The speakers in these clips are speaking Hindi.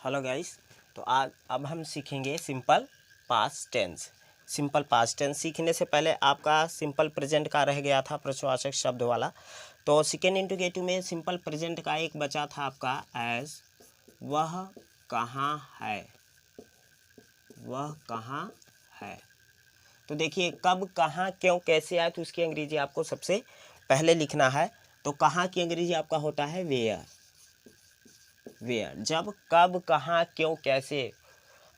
Hello guys. तो आज अब हम सीखेंगे simple past tense. Simple past tense सीखने से पहले आपका सिंपल प्रेजेंट का रह गया था प्रश्नवाचक शब्द वाला। तो सेकेंड इंटीग्रेटिव में सिंपल प्रेजेंट का एक बचा था आपका एज वह कहाँ है, वह कहाँ है। तो देखिए कब कहाँ क्यों कैसे आए तो उसकी अंग्रेजी आपको सबसे पहले लिखना है। तो कहाँ की अंग्रेजी आपका होता है वेयर। वेयर जब कब कहाँ क्यों कैसे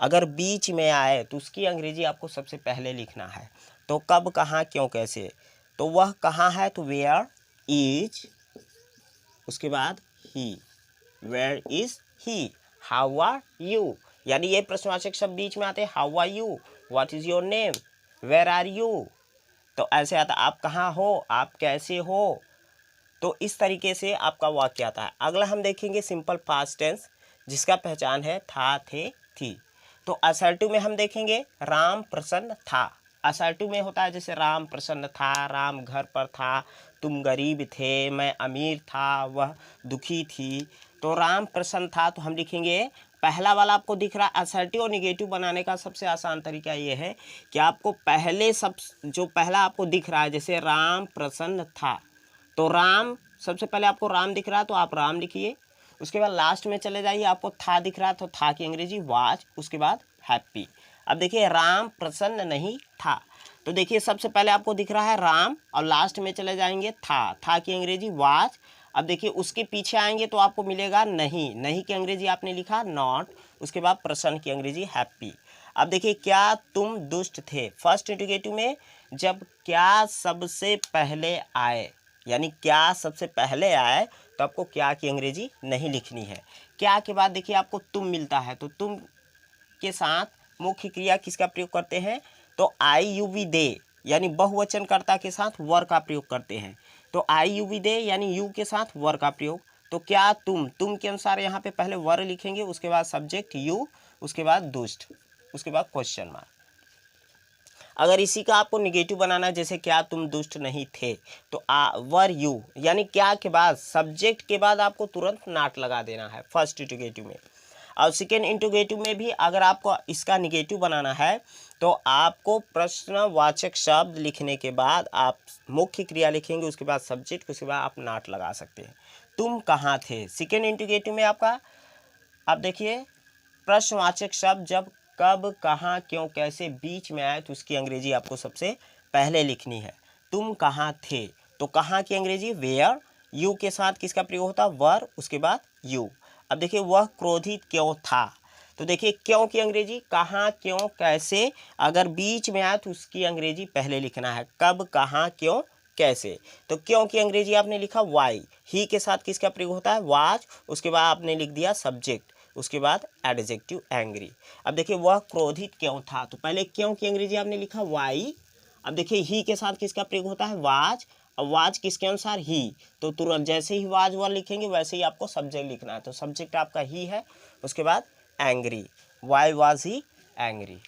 अगर बीच में आए तो उसकी अंग्रेजी आपको सबसे पहले लिखना है। तो कब कहाँ क्यों कैसे, तो वह कहाँ है तो वेयर इज, उसके बाद he, where is he, how are you, यानी ये प्रश्नवाचक शब्द बीच में आते हैं। How are you, what is your name, where are you. तो ऐसे आता आप कहाँ हो, आप कैसे हो। तो इस तरीके से आपका वाक्य आता है। अगला हम देखेंगे सिंपल पास्ट टेंस जिसका पहचान है था, थे, थी। तो असर्टिव में हम देखेंगे राम प्रसन्न था। असर्टिव में होता है जैसे राम प्रसन्न था, राम घर पर था, तुम गरीब थे, मैं अमीर था, वह दुखी थी। तो राम प्रसन्न था तो हम लिखेंगे पहला वाला आपको दिख रहा है। असर्टिव और निगेटिव बनाने का सबसे आसान तरीका ये है कि आपको पहले सब जो पहला आपको दिख रहा है जैसे राम प्रसन्न था, तो राम सबसे पहले आपको राम दिख रहा है तो आप राम लिखिए। उसके बाद लास्ट में चले जाइए, आपको था दिख रहा है तो था की अंग्रेजी वाज, उसके बाद हैप्पी। अब देखिए राम प्रसन्न नहीं था, तो देखिए सबसे पहले आपको दिख रहा है राम और लास्ट में चले जाएंगे था की अंग्रेजी वाज। अब देखिए उसके पीछे आएंगे तो आपको मिलेगा नहीं, नहीं की अंग्रेजी आपने लिखा नॉट, उसके बाद प्रसन्न की अंग्रेजी हैप्पी। अब देखिए क्या तुम दुष्ट थे, फर्स्ट इंटीग्रेटिव में जब क्या सबसे पहले आए, यानी क्या सबसे पहले आए तो आपको क्या की अंग्रेजी नहीं लिखनी है। क्या के बाद देखिए आपको तुम मिलता है, तो तुम के साथ मुख्य क्रिया किसका प्रयोग करते हैं तो आई यू वी दे, यानी बहुवचनकर्ता के साथ वर का प्रयोग करते हैं। तो आई यू वी दे यानी यू के साथ वर का प्रयोग। तो क्या तुम के अनुसार यहाँ पे पहले वर लिखेंगे, उसके बाद सब्जेक्ट यू, उसके बाद दुष्ट, उसके बाद क्वेश्चन मार्क। अगर इसी का आपको निगेटिव बनाना है जैसे क्या तुम दुष्ट नहीं थे, तो वर यू, यानी क्या के बाद सब्जेक्ट के बाद आपको तुरंत नॉट लगा देना है फर्स्ट इंटीग्रेटिव में। और सेकेंड इंटीग्रेटिव में भी अगर आपको इसका निगेटिव बनाना है तो आपको प्रश्नवाचक शब्द लिखने के बाद आप मुख्य क्रिया लिखेंगे, उसके बाद सब्जेक्ट, उसके बाद आप नॉट लगा सकते हैं। तुम कहाँ थे सेकेंड इंटीग्रेटिव में आपका। अब देखिए प्रश्नवाचक शब्द जब कब कहाँ क्यों कैसे बीच में आए तो उसकी अंग्रेजी आपको सबसे पहले लिखनी है। तुम कहाँ थे तो कहाँ की अंग्रेजी वेयर, यू के साथ किसका प्रयोग होता वर, उसके बाद यू। अब देखिए वह क्रोधित क्यों था, तो देखिए क्यों की अंग्रेजी कहाँ क्यों कैसे, अगर बीच में आए तो उसकी अंग्रेजी पहले लिखना है कब कहाँ क्यों कैसे। तो क्यों की अंग्रेजी आपने लिखा वाई, ही के साथ किसका प्रयोग होता है वाज, उसके बाद आपने लिख दिया सब्जेक्ट, उसके बाद एडजेक्टिव एंग्री। अब देखिए वह क्रोधित क्यों था, तो पहले क्यों की अंग्रेजी आपने लिखा वाई। अब देखिए ही के साथ किसका प्रयोग होता है वाज, अब वाज किसके अनुसार ही, तो तुरंत जैसे ही वाज वर लिखेंगे वैसे ही आपको सब्जेक्ट लिखना है। तो सब्जेक्ट आपका ही है, उसके बाद angry, why was he angry.